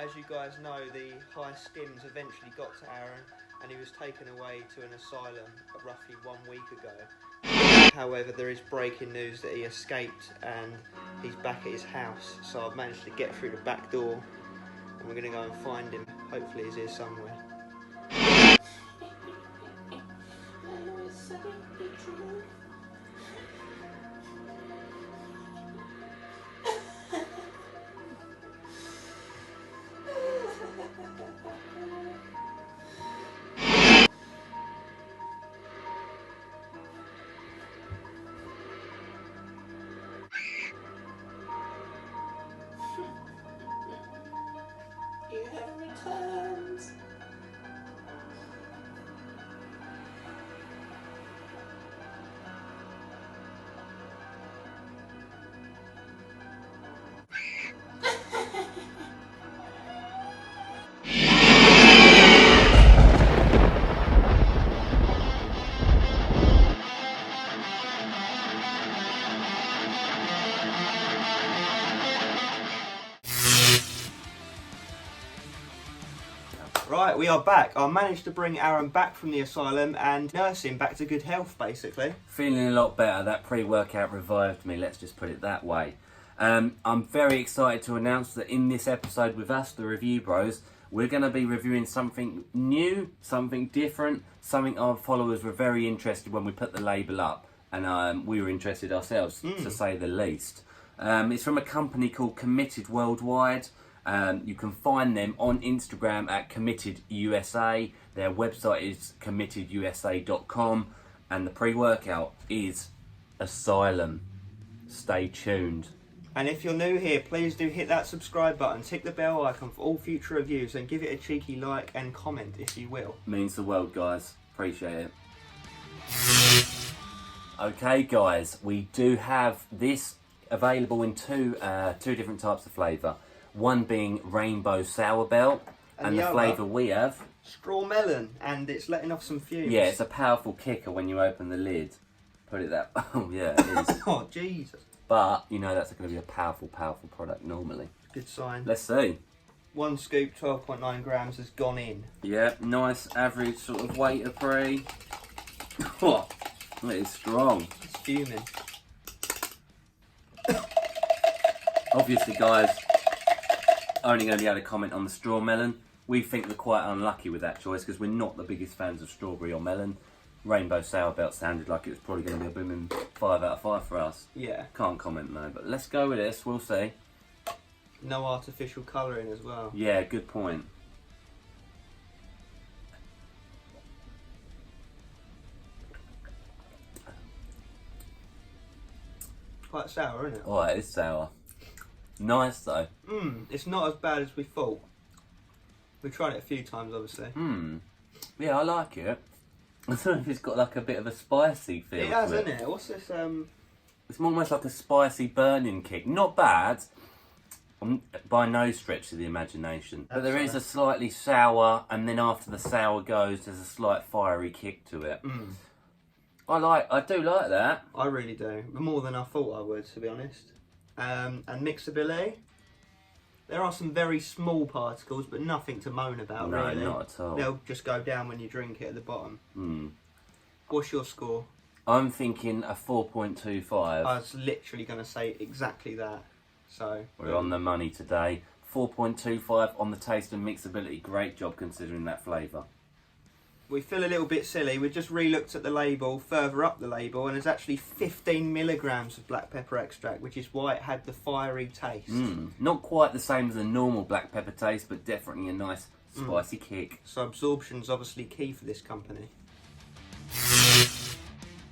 As you guys know, the high stims eventually got to Aaron and he was taken away to an asylum roughly 1 week ago. However, there is breaking news that he escaped and he's back at his house, so I've managed to get through the back door and we're going to go and find him. Hopefully he's here somewhere. You have returned. Right, we are back. I managed to bring Aaron back from the asylum and nurse him back to good health, basically. Feeling a lot better. That pre-workout revived me, let's just put it that way. I'm very excited to announce that in this episode with us, the Review Bros, we're going to be reviewing something new, something different, something our followers were very interested when we put the label up, and we were interested ourselves, to say the least. It's from a company called Committed Worldwide. You can find them on Instagram at Committed USA. Their website is committedusa.com, and the pre-workout is Asylum. Stay tuned. And if you're new here, please do hit that subscribe button, tick the bell icon for all future reviews, and give it a cheeky like and comment if you will. Means the world, guys. Appreciate it. Okay, guys, we do have this available in two different types of flavour. One being Rainbow Sour Belt, and the flavour we have... Straw Melon, and it's letting off some fumes. Yeah, it's a powerful kicker when you open the lid. Put it that... Oh, yeah, it is. Oh, Jesus. But, you know, that's going to be a powerful, powerful product normally. Good sign. Let's see. 1 scoop, 12.9 grams has gone in. Yeah, nice, average sort of weight of pre. Oh, it is strong. It's fuming. Obviously, guys... only going to be able to comment on the straw melon. We think we're quite unlucky with that choice because we're not the biggest fans of strawberry or melon. Rainbow Sour Belt sounded like it was probably going to be a booming 5 out of 5 for us. Yeah. Can't comment though, but let's go with this, we'll see. No artificial colouring as well. Yeah, good point. Quite sour, isn't it? Oh, it is sour. Nice though. It's not as bad as we thought. We tried it a few times, obviously. Yeah, I like it. I don't know if it's got like a bit of a spicy feel. It has, to it. isn't it? What's this? It's almost like a spicy burning kick. Not bad, by no stretch of the imagination. But there is a slightly sour, and then after the sour goes, there's a slight fiery kick to it. I do like that. I really do. More than I thought I would, to be honest. And mixability. There are some very small particles, but nothing to moan about, really. No, not at all. They'll just go down when you drink it at the bottom. What's your score? I'm thinking a 4.25. I was literally going to say exactly that. So we're on the money today. 4.25 on the taste and mixability. Great job considering that flavour. We feel a little bit silly. We just re-looked at the label, further up the label, and there's actually 15 milligrams of black pepper extract, which is why it had the fiery taste. Not quite the same as a normal black pepper taste, but definitely a nice spicy kick. So absorption's obviously key for this company.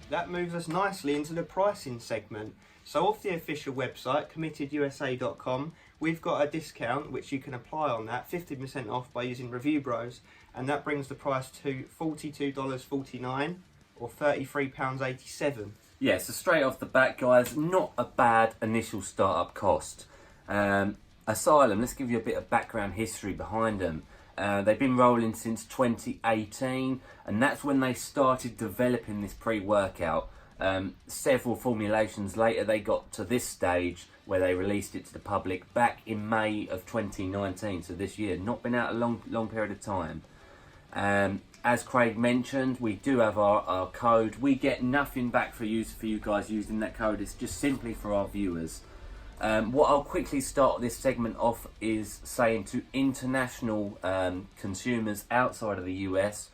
That moves us nicely into the pricing segment. So off the official website, committedusa.com, we've got a discount which you can apply on that, 50% off by using Review Bros, and that brings the price to $42.49 or £33.87. Yeah, so straight off the bat, guys, not a bad initial startup cost. Asylum, let's give you a bit of background history behind them. They've been rolling since 2018, and that's when they started developing this pre-workout. Several formulations later, they got to this stage where they released it to the public back in May of 2019, so this year. Not been out a long period of time. As Craig mentioned, we do have our code. We get nothing back for you guys using that code. It's just simply for our viewers. What I'll quickly start this segment off is saying to international consumers outside of the US,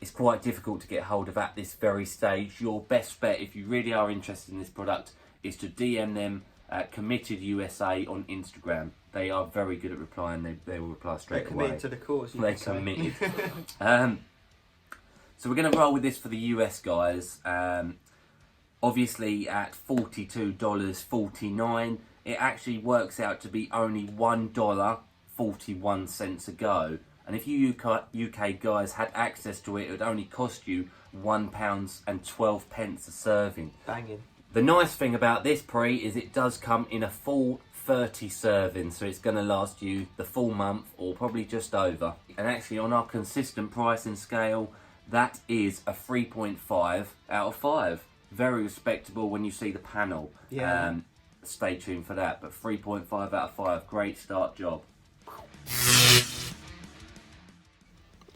it's quite difficult to get hold of at this very stage. Your best bet, if you really are interested in this product, is to DM them at Committed USA on Instagram. They are very good at replying. They will reply straight away. They're committed to the cause. They're committed. So we're going to roll with this for the US guys. Obviously at $42.49, it actually works out to be only $1.41 a go. And if you UK guys had access to it, it would only cost you £1.12 a serving. Banging. The nice thing about this is it does come in a full 30 servings, so it's going to last you the full month or probably just over. And actually on our consistent pricing scale, that is a 3.5 out of 5. Very respectable when you see the panel. Yeah. Stay tuned for that, but 3.5 out of 5, great start job.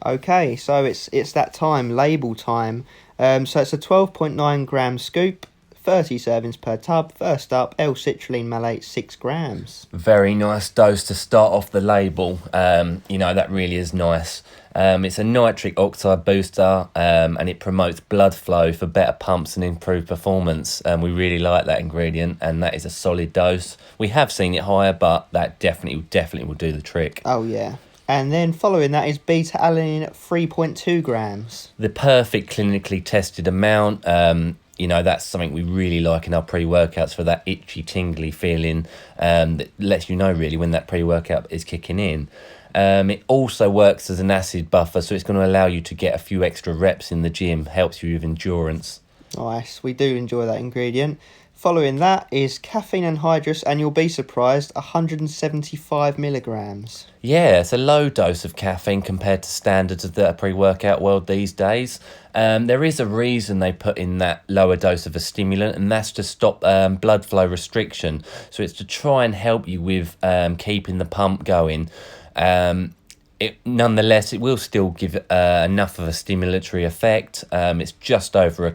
Okay, so it's that time, label time. So it's a 12.9 gram scoop, 30 servings per tub. First up, L-citrulline malate, 6 grams. Very nice dose to start off the label. That really is nice. It's a nitric oxide booster, and it promotes blood flow for better pumps and improved performance. We really like that ingredient, and that is a solid dose. We have seen it higher, but that definitely will do the trick. Oh yeah. And then following that is beta-alanine at 3.2 grams. The perfect clinically tested amount. That's something we really like in our pre-workouts for that itchy, tingly feeling that lets you know really when that pre-workout is kicking in. It also works as an acid buffer, so it's going to allow you to get a few extra reps in the gym, helps you with endurance. Nice, we do enjoy that ingredient. Following that is caffeine anhydrous, and you'll be surprised, 175 milligrams. Yeah, it's a low dose of caffeine compared to standards of the pre-workout world these days. There is a reason they put in that lower dose of a stimulant, and that's to stop blood flow restriction. So it's to try and help you with keeping the pump going. Nonetheless, it will still give enough of a stimulatory effect. It's just over a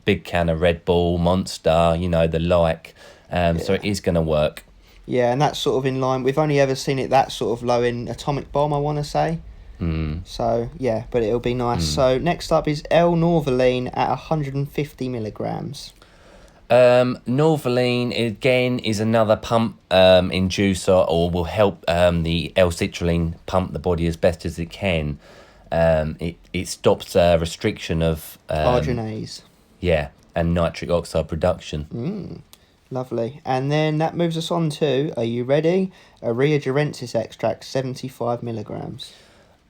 big can of Red Bull, Monster, the like. So it is going to work. Yeah, and that's sort of in line. We've only ever seen it that sort of low in Atomic Bomb, I want to say. So, yeah, but it'll be nice. So next up is L-norvaline at 150 milligrams. Norvaline, again, is another pump inducer, or will help the L-citrulline pump the body as best as it can. It stops restriction of... arginase. Yeah, and nitric oxide production. Lovely. And then that moves us on to, are you ready? Urea gerensis extract, 75 milligrams.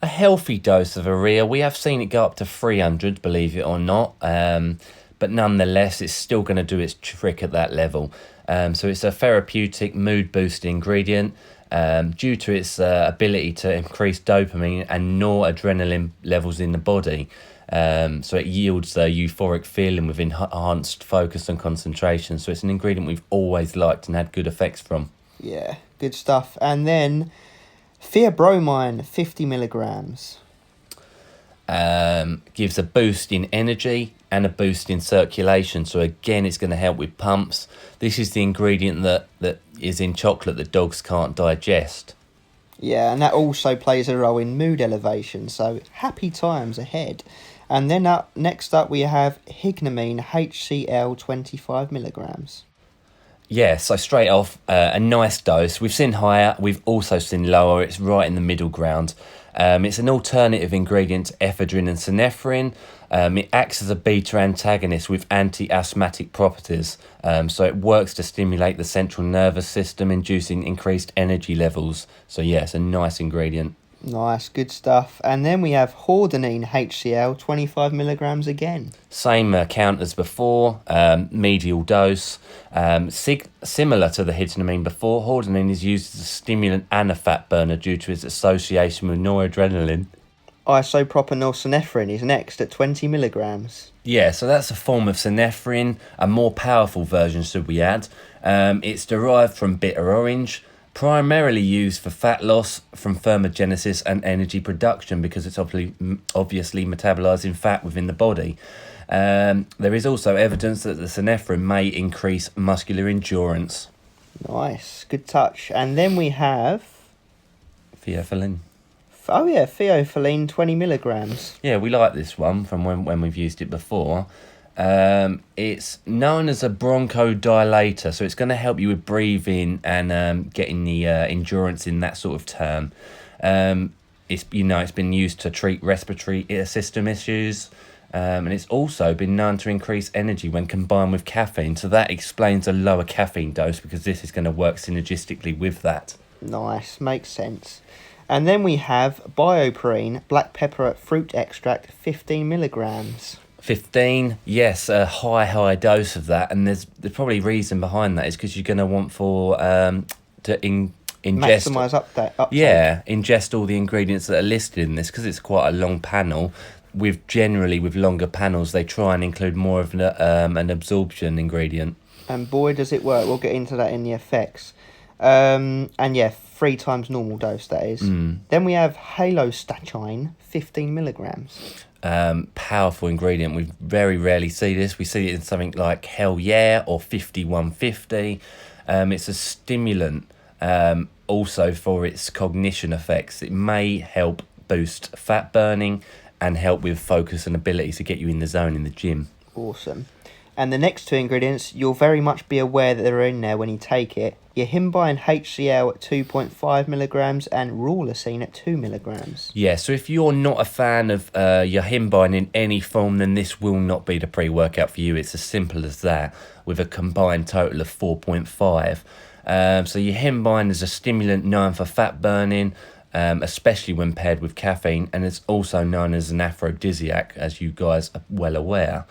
A healthy dose of urea. We have seen it go up to 300, believe it or not. But nonetheless, it's still going to do its trick at that level. So it's a therapeutic mood-boosting ingredient due to its ability to increase dopamine and noradrenaline levels in the body. So it yields a euphoric feeling with enhanced focus and concentration. So it's an ingredient we've always liked and had good effects from. Yeah, good stuff. And then theobromine, 50 milligrams. Gives a boost in energy and a boost in circulation. So again, it's going to help with pumps. This is the ingredient that is in chocolate that dogs can't digest. Yeah, and that also plays a role in mood elevation. So happy times ahead. And then next up we have hignamine, HCl, 25 milligrams. Yeah, so straight off, a nice dose. We've seen higher, we've also seen lower. It's right in the middle ground. It's an alternative ingredient to ephedrine and synephrine. It acts as a beta antagonist with anti-asthmatic properties. So it works to stimulate the central nervous system, inducing increased energy levels. So yeah, it's a nice ingredient. Nice, good stuff. And then we have hordenine, HCl, 25 milligrams again. Same count as before, medial dose. Similar to the hignamine before, hordenine is used as a stimulant and a fat burner due to its association with noradrenaline. Isopropanol is next at 20 milligrams. Yeah, so that's a form of synephrine, a more powerful version, should we add. It's derived from bitter orange, primarily used for fat loss from thermogenesis and energy production because it's obviously metabolizing fat within the body. There is also evidence that the synephrine may increase muscular endurance. Nice, good touch. And then we have... Theophylline. Oh yeah, theophylline, 20 milligrams. Yeah, we like this one from when we've used it before. It's known as a bronchodilator, so it's going to help you with breathing and getting the endurance in that sort of term. It's been used to treat respiratory system issues, and it's also been known to increase energy when combined with caffeine. So that explains a lower caffeine dose because this is going to work synergistically with that. Nice, makes sense. And then we have bioperine, black pepper fruit extract, 15 milligrams. 15, yes, a high dose of that, and there's probably reason behind that is because you're going to want to ingest, maximise uptake. Yeah, ingest all the ingredients that are listed in this because it's quite a long panel. With longer panels, they try and include more of an absorption ingredient. And boy, does it work. We'll get into that in the effects. And yeah, 3 times normal dose, that is. Then we have halostatine, 15 milligrams. Powerful ingredient. We very rarely see this. We see it in something like Hell Yeah or 5150. It's a stimulant also for its cognition effects. It may help boost fat burning and help with focus and ability to get you in the zone in the gym. Awesome. And the next 2 ingredients, you'll very much be aware that they're in there when you take it. Yohimbine HCl at 2.5 milligrams and rauloxine at 2 milligrams. Yeah, so if you're not a fan of Yohimbine in any form, then this will not be the pre-workout for you. It's as simple as that, with a combined total of 4.5. So Yohimbine is a stimulant known for fat burning, especially when paired with caffeine, and it's also known as an aphrodisiac, as you guys are well aware.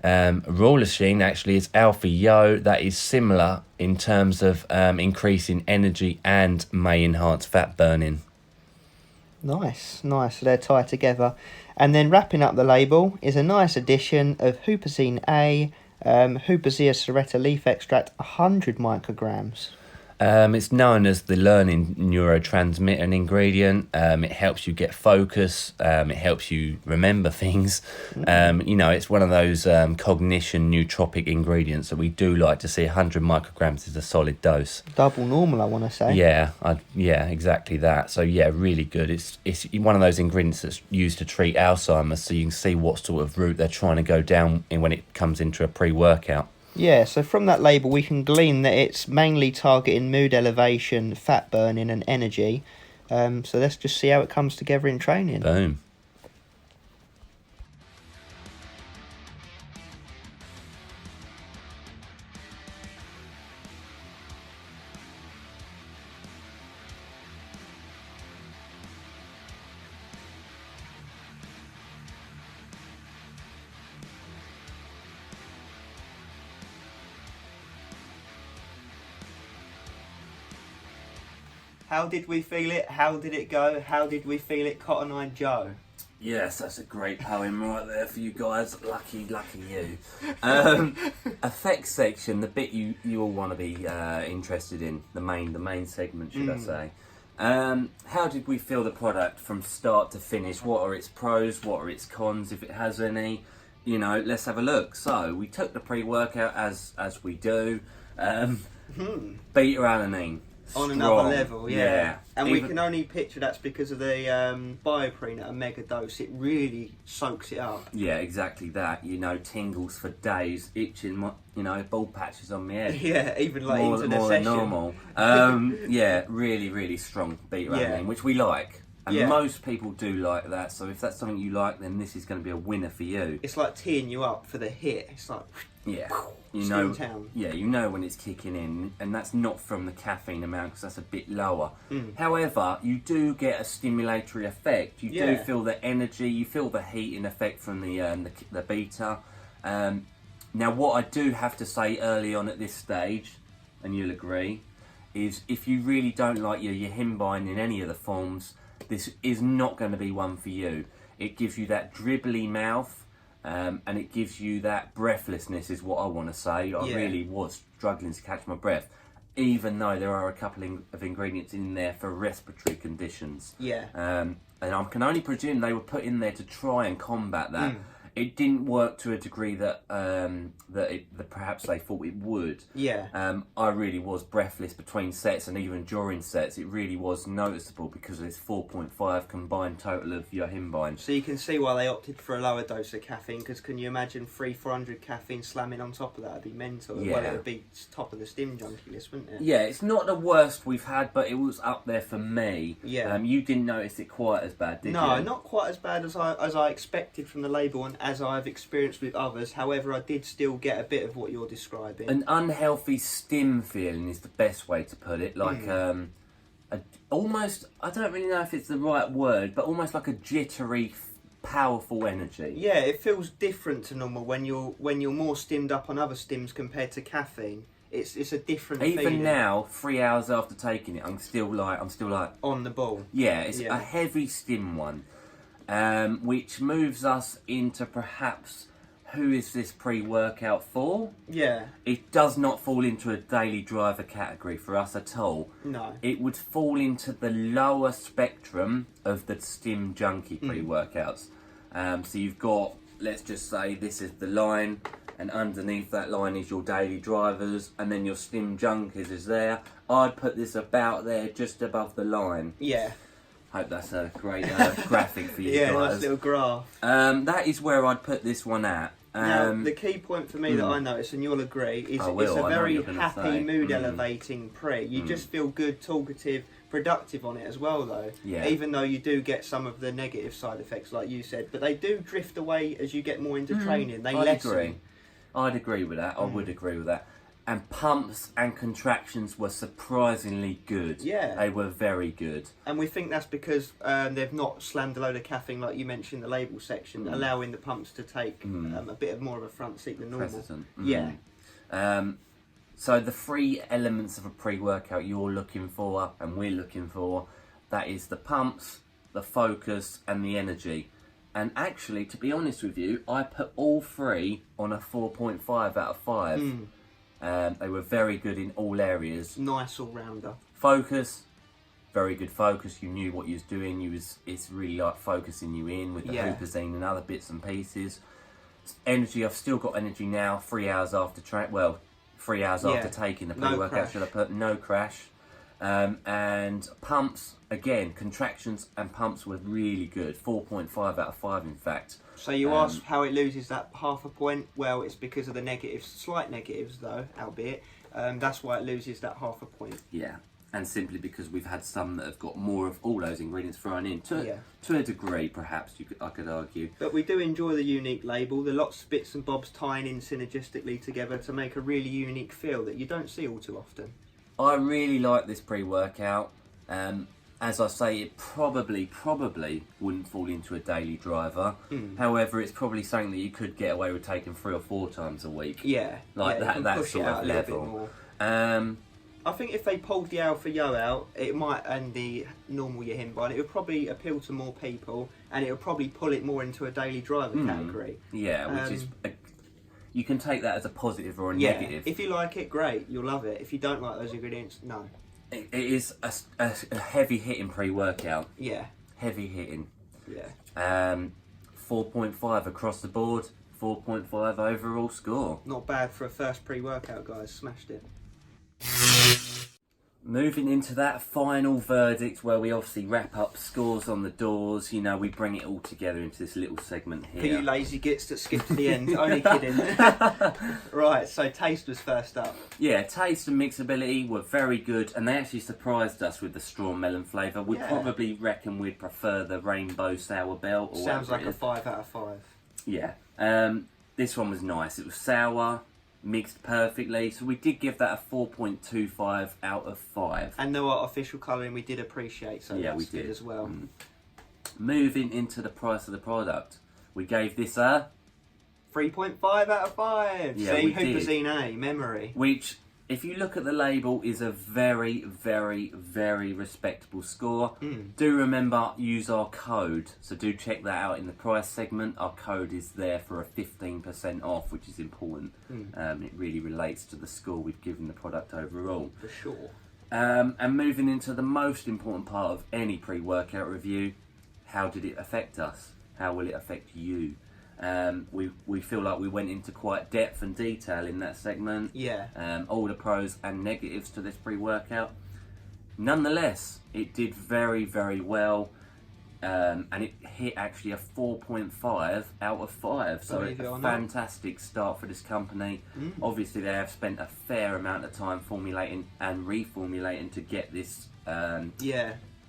Rauloxine actually is alpha yo, that is similar in terms of increasing energy and may enhance fat burning. Nice, so they're tied together. And then wrapping up the label is a nice addition of Huperzine A, Huperzia serrata leaf extract, 100 micrograms. It's known as the learning neurotransmitter ingredient. It helps you get focus. It helps you remember things. It's one of those cognition nootropic ingredients that we do like to see. 100 micrograms is a solid dose. Double normal, I want to say. Yeah, exactly that. So yeah, really good. It's one of those ingredients that's used to treat Alzheimer's, so you can see what sort of route they're trying to go down when it comes into a pre-workout. Yeah, so from that label we can glean that it's mainly targeting mood elevation, fat burning and energy. So let's just see how it comes together in training. Boom. How did we feel it? How did it go? How did we feel it, Cotton Eye Joe? Yes, that's a great poem right there for you guys. Lucky you. Effects section, the bit you all want to be interested in, the main segment, should I say. How did we feel the product from start to finish? What are its pros? What are its cons, if it has any? Let's have a look. So we took the pre-workout as we do. Beta-alanine. On Strong. another level, yeah. And we Even... can only picture that's because of the bioperine at a mega dose. It really soaks it up. Yeah, exactly that. Tingles for days, itching, ball patches on my head. Yeah, even like more, into the more session. Than normal. Yeah, really, really strong beta-alanine, which we like. And most people do like that. So if that's something you like, then this is going to be a winner for you. It's like teeing you up for the hit. It's like... Yeah. Town. Yeah, when it's kicking in, and that's not from the caffeine amount because that's a bit lower. However, you do get a stimulatory effect. You do feel the energy, you feel the heating effect from the beta. Now, what I do have to say early on at this stage, and you'll agree, is if you really don't like your Yihimbine in any of the forms, this is not going to be one for you. It gives you that dribbly mouth, and it gives you that breathlessness, is what I want to say. I really was struggling to catch my breath, even though there are a couple of ingredients in there for respiratory conditions. Yeah. And I can only presume they were put in there to try and combat that. It didn't work to a degree that that perhaps they thought it would. Yeah. I really was breathless between sets, and even during sets it really was noticeable because it's 4.5 combined total of Yihimbine. So you can see why they opted for a lower dose of caffeine, because can you imagine 300-400 caffeine slamming on top of that? It'd be mental. Yeah. Well, it would be top of the stim junkie list, wouldn't it? Yeah, it's not the worst we've had, but it was up there for me. Yeah. You didn't notice it quite as bad, did you? No, not quite as bad as I expected from the label and as I've experienced with others. However, I did still get a bit of what you're describing. An unhealthy stim feeling is the best way to put it. Like almost, I don't really know if it's the right word, but almost like a jittery, powerful energy. Yeah, it feels different to normal when you're more stimmed up on other stims compared to caffeine. It's a different Even feeling. now, 3 hours after taking it, I'm still like On the ball. Yeah, it's a heavy stim one, which moves us into perhaps who is this pre-workout for? Yeah. It does not fall into a daily driver category for us at all. No. It would fall into the lower spectrum of the stim junkie pre-workouts. So you've got, let's just say this is the line, and underneath that line is your daily drivers, and then your stim junkies is there. I'd put this about there, just above the line. Yeah. Hope that's a great graphic for you Yeah, guys. nice little graph. That is where I'd put this one at. Now, the key point for me that I noticed, and you'll agree, is it's a very happy, mood-elevating pre. You just feel good, talkative, productive on it as well, though. Yeah. Even though you do get some of the negative side effects, like you said. But they do drift away as you get more into training. They lessen. I'd agree with that. I would agree with that. And pumps and contractions were surprisingly good. Yeah. They were very good. And we think that's because they've not slammed a load of caffeine, like you mentioned in the label section, allowing the pumps to take a bit more of a front seat than normal. Precedent. Yeah. So the 3 elements of a pre-workout you're looking for, and we're looking for, that is the pumps, the focus, and the energy. And actually, to be honest with you, I put all 3 on a 4.5 out of 5. They were very good in all areas. Nice all-rounder. Focus, very good focus. You knew what you was doing. It's really like focusing you in with the hoopazine and other bits and pieces. Energy, I've still got energy now. 3 hours after 3 hours after taking the pre-workout. Should I put no crash? And pumps, again, contractions and pumps were really good. 4.5 out of 5, in fact. So you asked how it loses that half a point. Well, it's because of the negatives, slight negatives though, albeit. That's why it loses that half a point. Yeah, and simply because we've had some that have got more of all those ingredients thrown in. To a degree, perhaps, I could argue. But we do enjoy the unique label, the lots of bits and bobs tying in synergistically together to make a really unique feel that you don't see all too often. I really like this pre-workout. As I say, it probably wouldn't fall into a daily driver. However, it's probably something that you could get away with taking 3 or 4 times a week. Yeah, that sort of level. I think if they pulled the Alpha Yo out, it might, and the normal Yihimbine, it would probably appeal to more people, and it would probably pull it more into a daily driver category. Yeah, which is you can take that as a positive or a negative. If you like it, great, you'll love it. If you don't like those ingredients, no. It is a heavy hitting pre-workout. Yeah. Heavy hitting. Yeah. 4.5 across the board. 4.5 overall score. Not bad for a first pre-workout, guys. Smashed it. Moving into that final verdict where we obviously wrap up scores on the doors, you know, we bring it all together into this little segment here. For you lazy gits that skip to the end, only kidding. Right, so taste was first up. Yeah, taste and mixability were very good, and they actually surprised us with the straw melon flavour. We probably reckon we'd prefer the rainbow sour belt. Or sounds like a 5 out of 5. Yeah, this one was nice. It was sour, mixed perfectly, so we did give that a 4.25 out of 5. And no artificial colouring, we did appreciate, so that's good as well. Moving into the price of the product, we gave this a 3.5 out of 5. Yeah, See, we did. Hoopazine A, memory. Which if you look at the label, is a very, very, very respectable score. Do remember, use our code. So do check that out in the price segment. Our code is there for a 15% off, which is important. It really relates to the score we've given the product overall. For sure. And moving into the most important part of any pre-workout review, how did it affect us? How will it affect you? We feel like we went into quite depth and detail in that segment. Yeah. All the pros and negatives to this pre-workout. Nonetheless, it did very, very well. And it hit actually a 4.5 out of 5. So it's a fantastic start for this company. Obviously, they have spent a fair amount of time formulating and reformulating to get this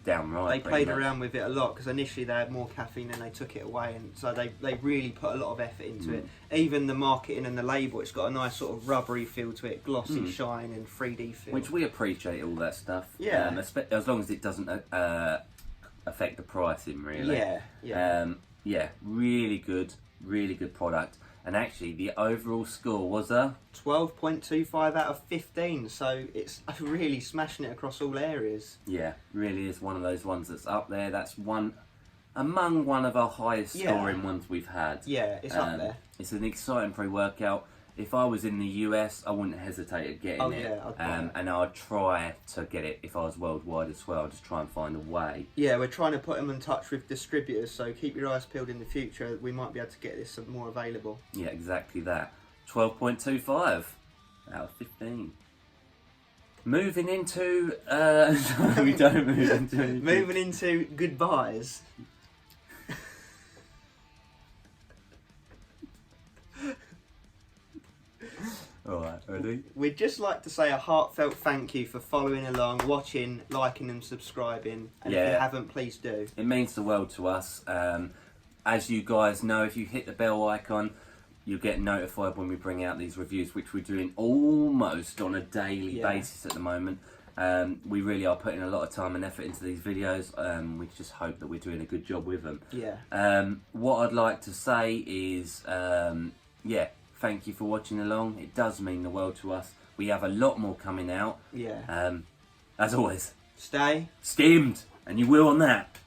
down right. They played around with it a lot because initially they had more caffeine and they took it away, and so they really put a lot of effort into it. Even the marketing and the label, it's got a nice sort of rubbery feel to it, glossy shine and 3D feel. Which we appreciate all that stuff. Yeah. As long as it doesn't affect the pricing, really. Yeah. Really good product. And actually, the overall score was a 12.25 out of 15. So it's really smashing it across all areas. Yeah, really is one of those ones that's up there. That's one of our highest scoring ones we've had. Yeah, it's up there. It's an exciting pre-workout. If I was in the US, I wouldn't hesitate at getting it. And I'd try to get it if I was worldwide as well. Just try and find a way. Yeah, we're trying to put them in touch with distributors, so keep your eyes peeled in the future. We might be able to get this more available. Yeah, exactly that. 12.25 out of 15. Moving into... we don't move into anything. Moving into goodbyes. Alright, ready? We'd just like to say a heartfelt thank you for following along, watching, liking and subscribing. And if you haven't, please do. It means the world to us. As you guys know, if you hit the bell icon, you'll get notified when we bring out these reviews, which we're doing almost on a daily basis at the moment. We really are putting a lot of time and effort into these videos. We just hope that we're doing a good job with them. Yeah. What I'd like to say is, thank you for watching along. It does mean the world to us. We have a lot more coming out. Yeah. As always, stay skimmed, and you will on that.